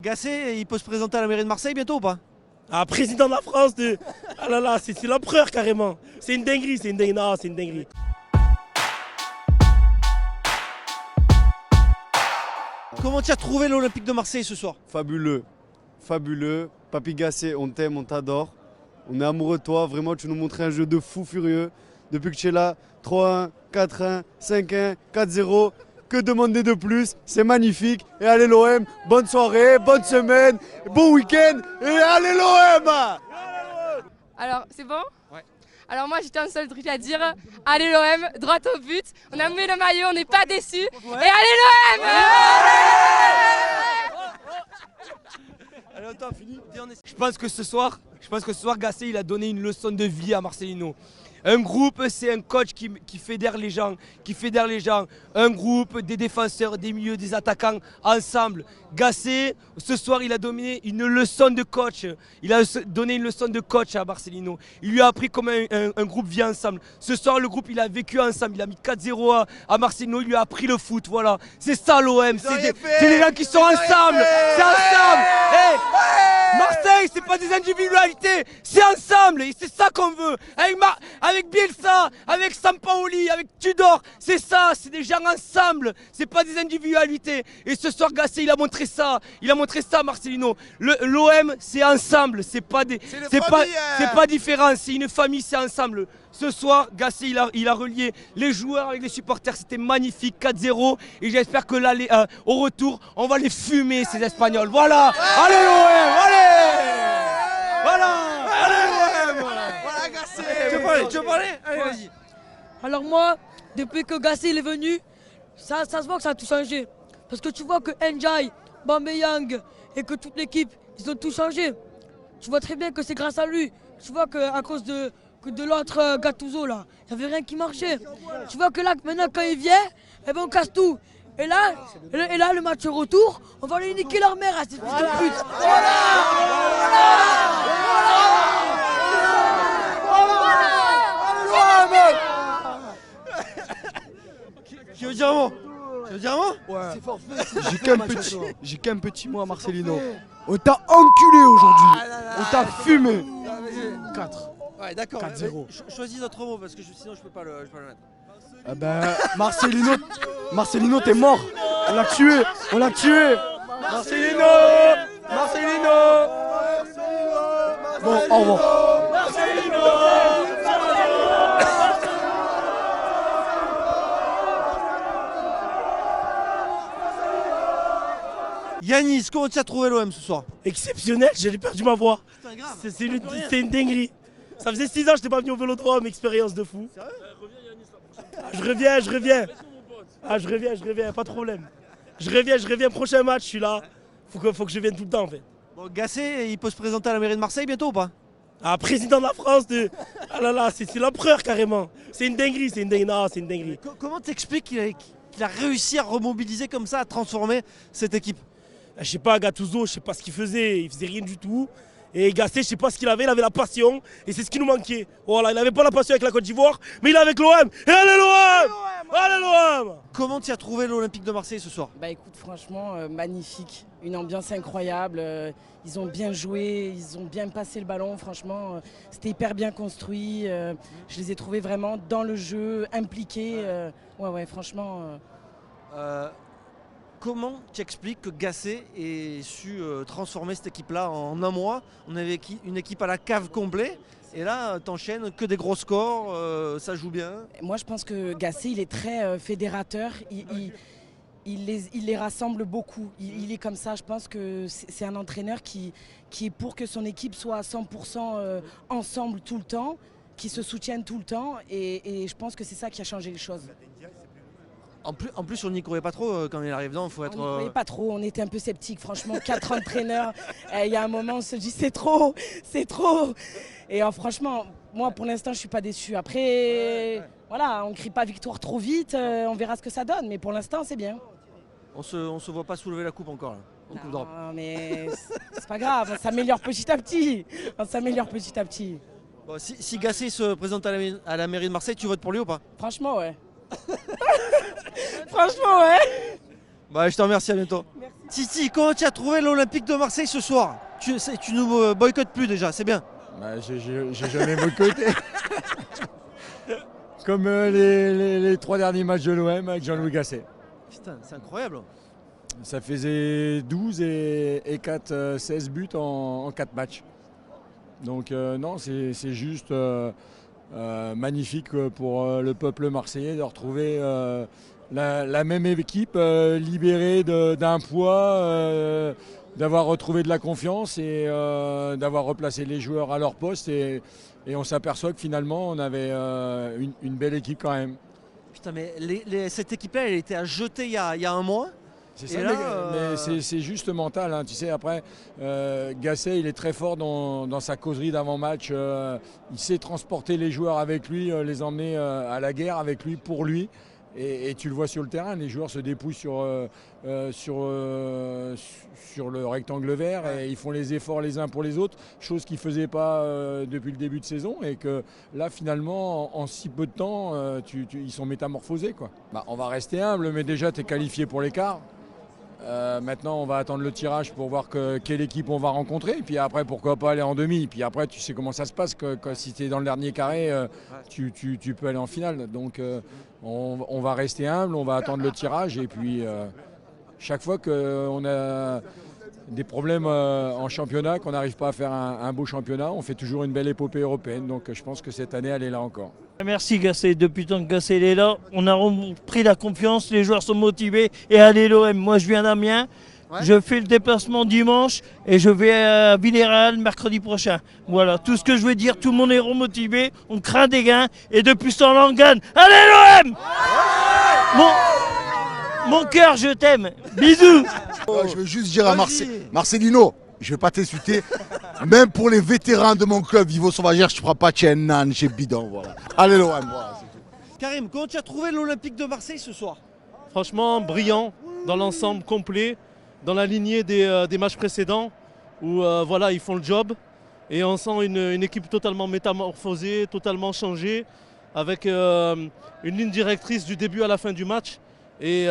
Gasset, il peut se présenter à la mairie de Marseille bientôt ou pas? Ah, président de la France de... Ah là là, c'est l'empereur carrément. C'est une dinguerie, c'est une dinguerie. Non, c'est une dinguerie. Comment tu as trouvé l'Olympique de Marseille ce soir? Fabuleux, fabuleux. Papy Gasset, on t'aime, on t'adore. On est amoureux de toi, vraiment tu nous montres un jeu de fou furieux. Depuis que tu es là, 3-1, 4-1, 5-1, 4-0. Que demander de plus? C'est magnifique. Et allez l'OM, bonne soirée, bonne semaine, bon week-end. Et allez l'OM! Alors, c'est bon? Ouais. Alors moi, j'étais un seul truc à dire. Allez l'OM, droit au but. On a mis le maillot, on n'est pas déçus. Et allez l'OM! Allez, attends, fini. Je pense que ce soir, Gasset, il a donné une leçon de vie à Marcelino. Un groupe, c'est un coach qui fédère les gens, Un groupe, des défenseurs, des milieux, des attaquants, ensemble. Gasset, ce soir, il a donné une leçon de coach. Il a donné une leçon de coach à Marcelino. Il lui a appris comment un groupe vit ensemble. Ce soir, le groupe, il a vécu ensemble. Il a mis 4-0 à Marcelino. Il lui a appris le foot. Voilà. C'est ça l'OM. C'est des gens qui sont ensemble. C'est ensemble. Hey, Marseille, c'est pas des individualités. C'est ensemble. Et c'est ça qu'on veut. Avec Bielsa, avec Sampaoli, avec Tudor. C'est ça. C'est des gens ensemble. C'est pas des individualités. Et ce soir, Gasset, il a montré ça. Il a montré ça, Marcelino. L'OM, c'est ensemble. C'est pas différent. C'est une famille, c'est ensemble. Ce soir, Gasset, il a relié les joueurs avec les supporters. C'était magnifique, 4-0. Et j'espère que là, au retour, on va les fumer, ces Espagnols. Voilà. Allez, l'OM. Allez. Voilà. Allez, l'OM. Voilà, Gasset. Tu veux parler? Allez, vas-y. Alors moi, depuis que Gasset il est venu, ça se voit que ça a tout changé. Parce que tu vois que Ndiaye, Bameyang et que toute l'équipe, ils ont tout changé. Tu vois très bien que c'est grâce à lui. Tu vois qu'à cause de l'autre Gattuso là, il n'y avait rien qui marchait. Tu vois que là, maintenant quand il vient, eh ben, on casse tout. Et là, le match retour, on va aller niquer leur mère à ces fils de pute. Tu veux dire un mot? Ouais. J'ai qu'un petit mot à Marcelino. On t'a enculé aujourd'hui. On t'a fumé. 4. Ouais, d'accord. 4-0. Choisis notre mot parce que sinon je peux pas le mettre. Ah ben, Marcelino, t'es mort. On l'a tué. Marcelino. Bon, au revoir. Yanis, comment tu as trouvé l'OM ce soir? Exceptionnel, j'ai perdu ma voix. Putain, grave. C'est une dinguerie. Ça faisait 6 ans que je n'étais pas venu au Vélodrome, expérience de fou. Sérieux? Je reviens. Je reviens, pas de problème. Je reviens, prochain match, je suis là. Faut que je vienne tout le temps en fait. Bon, Gasset, il peut se présenter à la mairie de Marseille bientôt ou pas? Ah, président de la France de... Ah là là, c'est l'empereur carrément. C'est une dinguerie, Non, c'est une dinguerie. Comment t'expliques qu'il a réussi à remobiliser comme ça, à transformer cette équipe? Je sais pas, Gattuso, je sais pas ce qu'il faisait rien du tout. Et Gasset, je sais pas ce qu'il avait, il avait la passion et c'est ce qui nous manquait. Voilà, il avait pas la passion avec la Côte d'Ivoire, mais il est avec l'OM. Et allez l'OM! Allez l'OM! Comment tu as trouvé l'Olympique de Marseille ce soir? Bah écoute, franchement, magnifique. Une ambiance incroyable. Ils ont bien joué, ils ont bien passé le ballon. Franchement, c'était hyper bien construit. Je les ai trouvés vraiment dans le jeu, impliqués. Ouais, franchement. Comment tu expliques que Gasset ait su transformer cette équipe-là en un mois? On avait une équipe à la cave complet et là t'enchaînes que des gros scores, ça joue bien. Moi, je pense que Gasset, il est très fédérateur. Il les rassemble beaucoup. Il est comme ça. Je pense que c'est un entraîneur qui est pour que son équipe soit à 100% ensemble tout le temps, qui se soutiennent tout le temps. Et je pense que c'est ça qui a changé les choses. En plus, on n'y croyait pas trop quand il arrive dedans. Faut être. On n'y croyait pas trop. On était un peu sceptiques. Franchement, 4 entraîneurs. Il y a un moment, on se dit c'est trop. Et franchement, moi, pour l'instant, je suis pas déçu. Après, voilà, on ne crie pas victoire trop vite. On verra ce que ça donne. Mais pour l'instant, c'est bien. On se voit pas soulever la coupe encore là. Non, mais c'est pas grave. On s'améliore petit à petit. Bon, si Gasset se présente à la mairie de Marseille, tu votes pour lui ou pas? Franchement, ouais. Franchement, ouais. Bah, je te remercie, à bientôt. Titi, comment tu as trouvé l'Olympique de Marseille ce soir? Tu nous boycottes plus déjà, c'est bien. Bah, j'ai jamais boycotté. Comme les 3 derniers matchs de l'OM avec Jean-Louis Gasset. Putain, c'est incroyable. Ça faisait 12 et 4, 16 buts en 4 matchs. Donc non, c'est juste magnifique pour le peuple marseillais de retrouver la même équipe libérée d'un poids, d'avoir retrouvé de la confiance et d'avoir replacé les joueurs à leur poste. Et on s'aperçoit que finalement, on avait une belle équipe quand même. Putain, mais cette équipe-là, elle était à jeter il y a un mois. C'est ça, là, mais c'est juste mental. Hein. Tu sais, après, Gasset, il est très fort dans sa causerie d'avant-match. Il sait transporter les joueurs avec lui, les emmener à la guerre avec lui, pour lui. Et tu le vois sur le terrain, les joueurs se dépouillent sur le rectangle vert et ils font les efforts les uns pour les autres, chose qu'ils ne faisaient pas depuis le début de saison et que là finalement en si peu de temps ils sont métamorphosés, quoi. Bah, on va rester humble, mais déjà tu es qualifié pour l'écart. Maintenant on va attendre le tirage pour voir quelle équipe on va rencontrer, et puis après pourquoi pas aller en demi, puis après tu sais comment ça se passe, que si tu es dans le dernier carré tu peux aller en finale, donc on va rester humble, on va attendre le tirage, et puis chaque fois qu'on a des problèmes en championnat, qu'on n'arrive pas à faire un beau championnat, on fait toujours une belle épopée européenne, donc je pense que cette année elle est là encore. Merci Gasset, depuis tant que Gasset est là, on a repris la confiance, les joueurs sont motivés et allez l'OM. Moi je viens d'Amiens, je fais le déplacement dimanche et je vais à Villarreal mercredi prochain. Voilà, tout ce que je veux dire, tout le monde est remotivé, on craint des gains et depuis ce temps-là on gagne. Allez l'OM! Mon cœur, je t'aime, bisous! Je veux juste dire à Marcelino, je vais pas t'insulter. Même pour les vétérans de mon club, Vivo Sauvagère, je ne ferai pas Tchenan, j'ai bidon. Voilà. Allez, l'OM. Voilà, Karim, comment tu as trouvé l'Olympique de Marseille ce soir? Franchement, brillant dans l'ensemble complet, dans la lignée des matchs précédents où voilà, ils font le job. Et on sent une équipe totalement métamorphosée, totalement changée, avec une ligne directrice du début à la fin du match. Et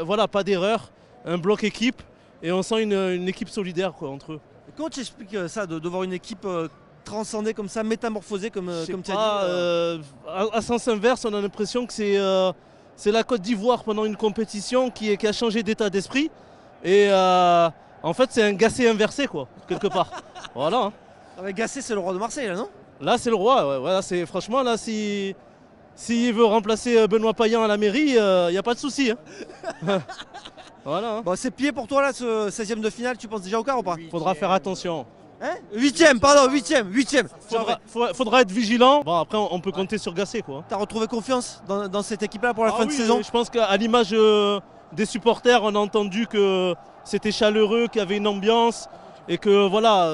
voilà, pas d'erreur, un bloc équipe. Et on sent une équipe solidaire, quoi, entre eux. Comment tu expliques ça, de voir une équipe transcendée comme ça, métamorphosée comme tu as dit à sens inverse, on a l'impression que c'est la Côte d'Ivoire pendant une compétition qui a changé d'état d'esprit. Et en fait, c'est un Gasset inversé, quoi, quelque part. Voilà. Hein. Ah, Gasset, c'est le roi de Marseille, là, non? Là, c'est le roi. Ouais. Voilà, franchement, là, s'il veut remplacer Benoît Payan à la mairie, il n'y a pas de souci. Hein. Voilà. Hein. Bon, c'est plié pour toi là, ce 16e de finale, tu penses déjà au quart ou pas? Faudra faire attention. Hein? 8e, pardon, 8e. Faudra être vigilant. Bon, après, on peut compter sur Gasset, quoi. T'as retrouvé confiance dans cette équipe-là pour la fin de saison? Je pense qu'à l'image des supporters, on a entendu que c'était chaleureux, qu'il y avait une ambiance et que voilà,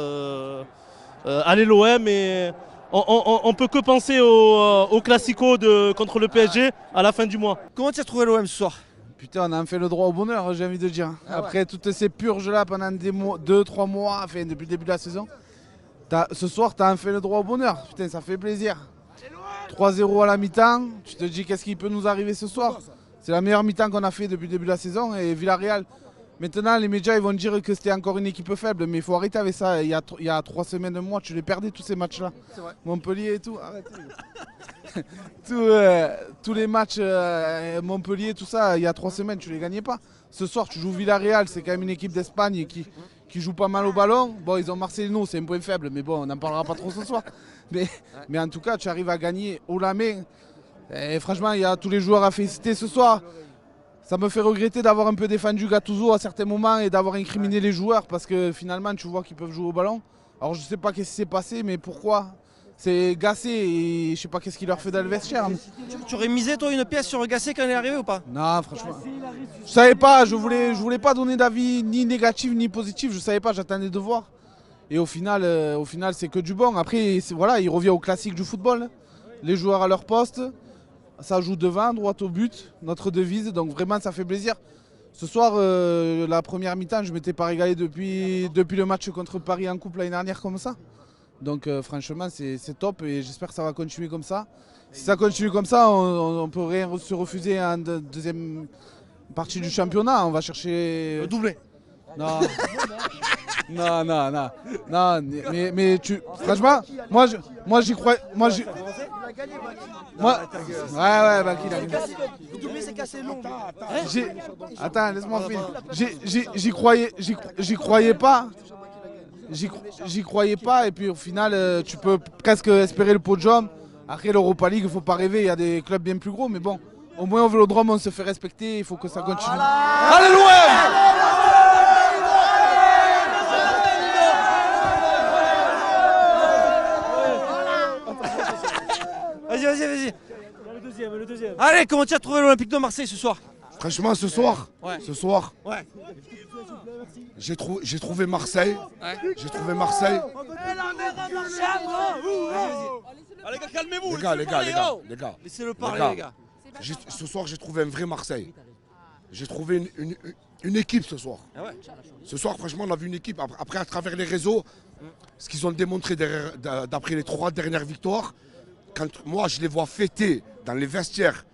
allez l'OM, et on peut que penser au classico contre le PSG à la fin du mois. Comment tu as trouvé l'OM ce soir? Putain, on a fait le droit au bonheur, j'ai envie de dire. Après toutes ces purges-là pendant 2-3 mois, enfin, depuis le début de la saison, ce soir, tu as fait le droit au bonheur. Putain, ça fait plaisir. 3-0 à la mi-temps, tu te dis qu'est-ce qui peut nous arriver ce soir? C'est la meilleure mi-temps qu'on a fait depuis le début de la saison. Et Villarreal, maintenant, les médias ils vont dire que c'était encore une équipe faible, mais il faut arrêter avec ça. Il y a 3 semaines, un mois, tu les perdais tous ces matchs-là. Montpellier et tout, arrêtez. Tous les matchs Montpellier, tout ça, il y a 3 semaines, tu les gagnais pas. Ce soir, tu joues Villarreal, c'est quand même une équipe d'Espagne qui joue pas mal au ballon. Bon, ils ont Marcelino, c'est un point faible, mais bon, on n'en parlera pas trop ce soir. Mais en tout cas, tu arrives à gagner haut la main. Et franchement, il y a tous les joueurs à féliciter ce soir. Ça me fait regretter d'avoir un peu défendu Gattuso à certains moments et d'avoir incriminé les joueurs parce que finalement, tu vois qu'ils peuvent jouer au ballon. Alors, je sais pas ce qui s'est passé, mais pourquoi? C'est Gasset et je sais pas qu'est-ce qu'il leur fait dans le vestiaire. Tu aurais misé toi une pièce sur Gasset quand il est arrivé ou pas? Non, franchement. Je savais pas, je voulais pas donner d'avis ni négatif ni positif, je savais pas, j'attendais de voir. Et au final c'est que du bon. Après, voilà, il revient au classique du football. Hein. Les joueurs à leur poste, ça joue devant, droit au but, notre devise, donc vraiment ça fait plaisir. Ce soir, la première mi-temps, je m'étais pas régalé depuis le match contre Paris en coupe l'année dernière comme ça. Donc franchement c'est top et j'espère que ça va continuer comme ça. Si ça continue comme ça, on peut rien se refuser un partie du championnat, on va chercher. Le doublé. Non. Non, mais tu. Franchement, moi j'y crois. Ouais, Baki, il a gagné. Le doublé, c'est cassé long. Attends, laisse-moi finir. J'y croyais pas. J'y croyais pas, et puis au final, tu peux presque espérer le podium. Après l'Europa League, il faut pas rêver, il y a des clubs bien plus gros, mais bon, au moins au Vélodrome, on se fait respecter, il faut que ça continue. Allez l'OM! Vas-y. Le deuxième. Allez, comment tu as trouvé l'Olympique de Marseille ce soir? Franchement, ce soir, Ouais. j'ai trouvé Marseille. J'ai trouvé Marseille. Allez, gars, calmez-vous. Les gars. Laissez-le parler, les gars. Ce soir, j'ai trouvé un vrai Marseille. J'ai trouvé une équipe ce soir. Ce soir, franchement, on a vu une équipe. Après, à travers les réseaux, ce qu'ils ont démontré d'après les 3 dernières victoires, quand moi, je les vois fêter dans les vestiaires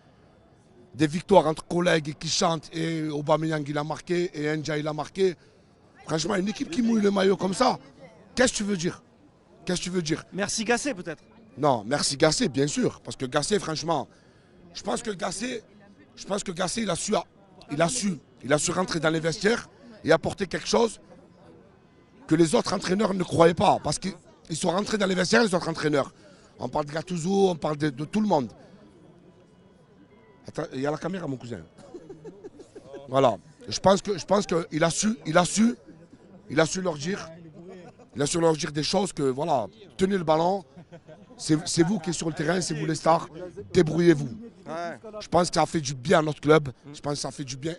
des victoires entre collègues qui chantent, et Aubameyang il a marqué, et N'Dja il a marqué. Franchement, une équipe qui mouille le maillot comme ça, qu'est-ce que tu veux dire? Merci Gasset peut-être. Non, merci Gasset, bien sûr. Parce que Gasset, franchement, je pense que Gasset, il a su rentrer dans les vestiaires et apporter quelque chose que les autres entraîneurs ne croyaient pas. Parce qu'ils sont rentrés dans les vestiaires, les autres entraîneurs. On parle de Gattuso, on parle de tout le monde. Attends, il y a la caméra, mon cousin. Voilà. Je pense qu'il a su leur dire des choses que, voilà, tenez le ballon, c'est vous qui êtes sur le terrain, c'est vous les stars, débrouillez-vous. Ouais. Je pense que ça a fait du bien à notre club, je pense que ça fait du bien.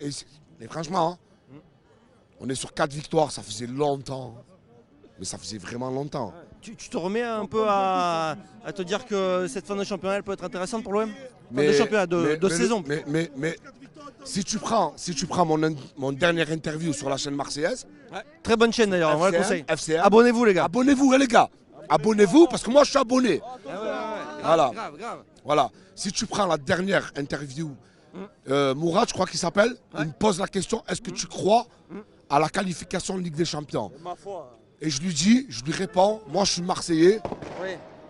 Et franchement, hein, on est sur 4 victoires, ça faisait longtemps. Mais ça faisait vraiment longtemps. Tu te remets un peu à te dire que cette fin de championnat elle peut être intéressante pour l'OM? Fin de championnat, de saison. Mais si tu prends mon dernière interview sur la chaîne marseillaise. Ouais. Très bonne chaîne d'ailleurs, on va le conseiller. FCM. Abonnez-vous les gars. Abonnez-vous les gars. Abonnez-vous parce que moi je suis abonné. Voilà. Grave. Voilà. Si tu prends la dernière interview, Mourad, je crois qu'il s'appelle, il me pose la question, est-ce que tu crois à la qualification de Ligue des Champions? Et je lui réponds, moi je suis Marseillais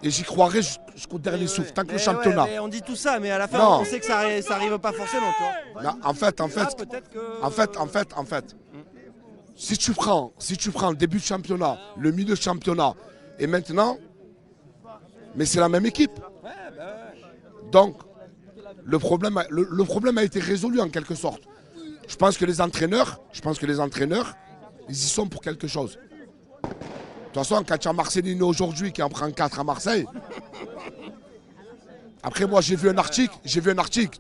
et j'y croirai jusqu'au dernier souffle, tant que le championnat. Ouais, on dit tout ça, mais à la fin on sait que ça arrive pas forcément. Tu vois. Non, en fait, si tu prends le début de championnat, le milieu de championnat et maintenant, mais c'est la même équipe. Donc le problème a été résolu en quelque sorte. Je pense que les entraîneurs, ils y sont pour quelque chose. De toute façon, quand tu as Marcelino aujourd'hui qui en prend 4 à Marseille. Après, moi, j'ai vu un article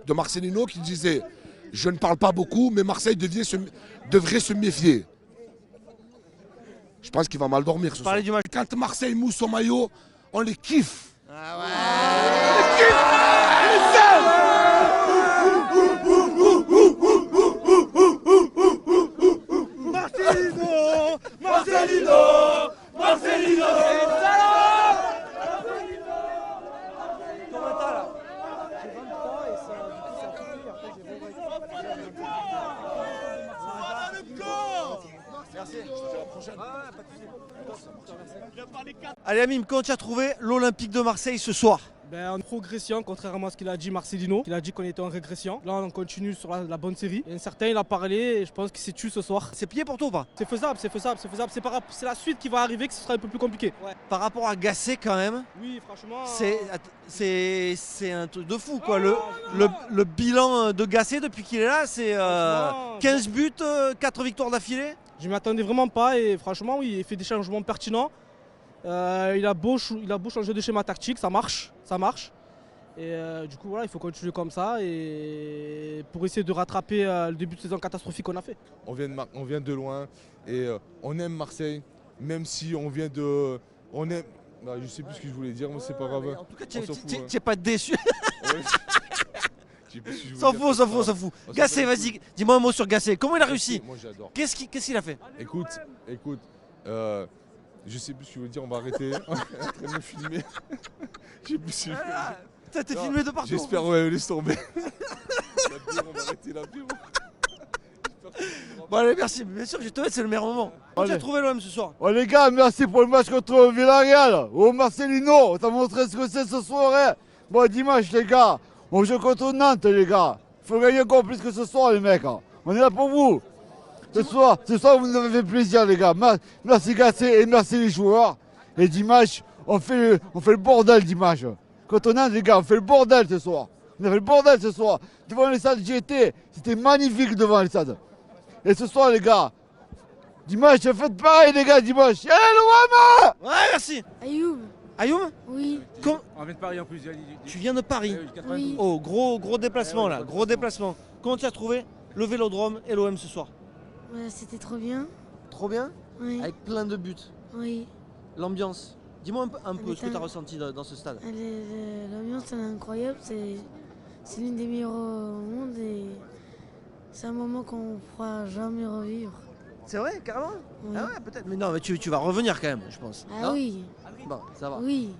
de Marcelino qui disait « Je ne parle pas beaucoup, mais Marseille devrait se méfier. » Je pense qu'il va mal dormir ce soir. Quand Marseille mousse son maillot, on les kiffe. Ah ouais. On les kiffe. Marcelino Merci. Allez Amim, comment tu as trouvé l'Olympique de Marseille ce soir? En progression, contrairement à ce qu'il a dit Marcelino. Il a dit qu'on était en régression. Là, on continue sur la bonne série. Et un certain, il a parlé et je pense qu'il s'est tué ce soir. C'est plié pour toi ou pas? C'est faisable. C'est la suite qui va arriver que ce sera un peu plus compliqué. Ouais. Par rapport à Gasset quand même, oui, franchement, c'est un truc de fou quoi. Le bilan de Gasset depuis qu'il est là, c'est 15 buts, 4 victoires d'affilée. Je ne m'y attendais vraiment pas et franchement, oui, il fait des changements pertinents. Il a beau changer de schéma tactique, ça marche. Et du coup, voilà, il faut continuer comme ça et pour essayer de rattraper le début de saison catastrophique qu'on a fait. On vient de loin et on aime Marseille, même si on vient de... je sais plus ce que je voulais dire, mais c'est pas grave. En tout cas, tu n'es pas déçu. S'en fout. Gasset, vas-y, dis-moi un mot sur Gasset. Comment il a réussi? Moi j'adore. Qu'est-ce qu'il a fait? Écoute, je sais plus ce que je veux dire, on va arrêter. On est en train de me filmer. Je sais plus ce que je veux dire. T'es filmé de partout. J'espère, ouais, laisse tomber. La bière, on va arrêter la bière. Bon allez, merci. Bien sûr, je te laisse, c'est le meilleur moment. Comment tu as trouvé l'OM ce soir? Oh les gars, merci pour le match contre Villarreal. Oh Marcelino, t'as montré ce que c'est ce soir. Hein. Bon dimanche les gars, on joue contre Nantes les gars. Faut gagner encore plus que ce soir les mecs. Hein. On est là pour vous. Ce soir vous nous avez fait plaisir les gars. Merci Gasset et merci les joueurs. Et dimanche, on fait le bordel dimanche. Contre Nantes les gars, on fait le bordel ce soir. On a fait le bordel ce soir. Devant les stades j'y étais, c'était magnifique devant les stades. Et ce soir les gars, dimanche, faites pareil les gars, dimanche. Allez l'OM! Ouais, merci. Ayoub. Ayoub? Oui. On vient de Paris en plus. Tu viens de Paris? Oui. Oh, gros déplacement là, gros déplacement. Comment tu as trouvé le Vélodrome et l'OM ce soir? Ouais, c'était trop bien. Trop bien? Oui. Avec plein de buts. Oui. L'ambiance. Dis-moi un peu ce que tu as ressenti dans ce stade. L'ambiance elle est incroyable, c'est l'une des meilleures au monde et c'est un moment qu'on ne pourra jamais revivre. C'est vrai, carrément? Oui. Ah ouais, peut-être. Mais non, mais tu vas revenir quand même, je pense. Ah non oui. Bon, ça va. Oui.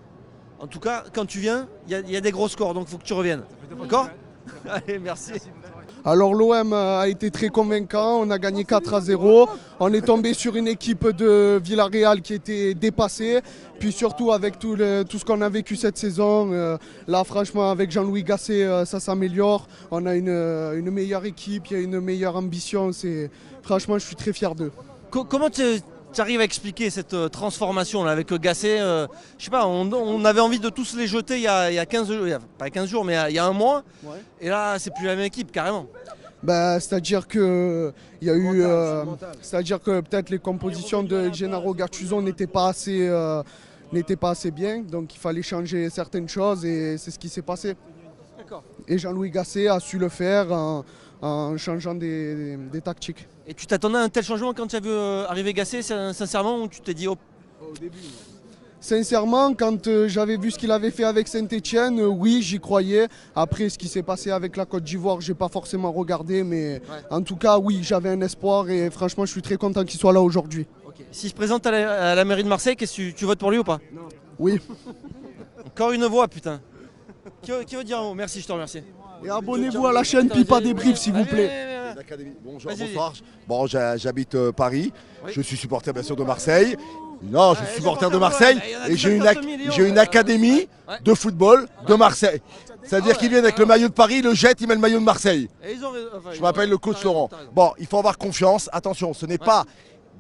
En tout cas, quand tu viens, il y a des gros scores, donc il faut que tu reviennes. D'accord? Allez, merci. Alors l'OM a été très convaincant, on a gagné 4-0. On est tombé sur une équipe de Villarreal qui était dépassée. Puis surtout avec tout ce qu'on a vécu cette saison, là franchement avec Jean-Louis Gasset ça s'améliore. On a une meilleure équipe, il y a une meilleure ambition. Franchement je suis très fier d'eux. Comment tu arrives à expliquer cette transformation là avec Gasset? Je sais pas, on avait envie de tous les jeter il y a 15 jours, pas 15 jours, mais il y a un mois. Ouais. Et là, c'est plus la même équipe, carrément. C'est-à-dire que il y a eu, c'est-à-dire que peut-être les compositions de Gennaro Gattuso n'étaient pas assez bien, donc il fallait changer certaines choses et c'est ce qui s'est passé. Et Jean-Louis Gasset a su le faire en changeant des tactiques. Et tu t'attendais à un tel changement quand tu as vu arriver Gasset, sincèrement, ou tu t'es dit au début? Sincèrement, quand j'avais vu ce qu'il avait fait avec Saint-Etienne, oui, j'y croyais. Après, ce qui s'est passé avec la Côte d'Ivoire, je n'ai pas forcément regardé, mais en tout cas, oui, j'avais un espoir et franchement, je suis très content qu'il soit là aujourd'hui. Okay. S'il se présente à la mairie de Marseille, tu votes pour lui ou pas? Non. Oui. Encore une voix, putain. Qui veut dire un mot? Merci, je te remercie. Et abonnez-vous à la chaîne Pipa Débrief, s'il vous plaît. Bonjour, bonsoir. Bon, j'habite Paris. Oui. Je suis supporter bien sûr de Marseille. Non, je suis supporter de Marseille et j'ai une académie de football de Marseille. C'est-à-dire qu'ils viennent avec le maillot de Paris, le jettent, ils mettent le maillot de Marseille. Je m'appelle le coach Laurent. Bon, il faut avoir confiance. Attention, ce n'est pas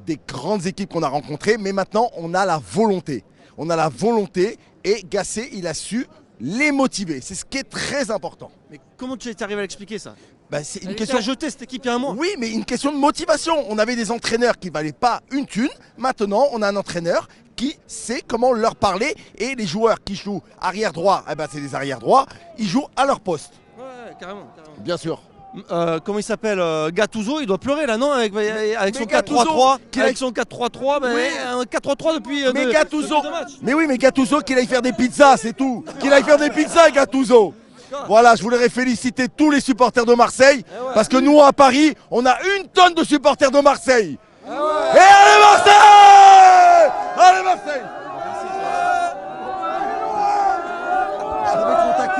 des grandes équipes qu'on a rencontrées, mais maintenant on a la volonté. On a la volonté et Gasset, il a su les motiver. C'est ce qui est très important. Mais comment tu es arrivé à l'expliquer ça? C'est une question à jeter cette équipe il y a un mois. Oui, mais une question de motivation. On avait des entraîneurs qui ne valaient pas une thune. Maintenant, on a un entraîneur qui sait comment leur parler. Et les joueurs qui jouent arrière droit, c'est des arrière droits. Ils jouent à leur poste. Ouais, carrément. Bien sûr. Comment il s'appelle Gattuso, il doit pleurer là, non? Avec son 4-3-3. Avec son 4-3-3, un 4-3-3 depuis Gattuso. Mais oui, mais Gattuso, qu'il aille faire des pizzas, c'est tout. Qu'il aille faire des pizzas, Gattuso. Voilà, je voudrais féliciter tous les supporters de Marseille, parce que nous à Paris, on a une tonne de supporters de Marseille.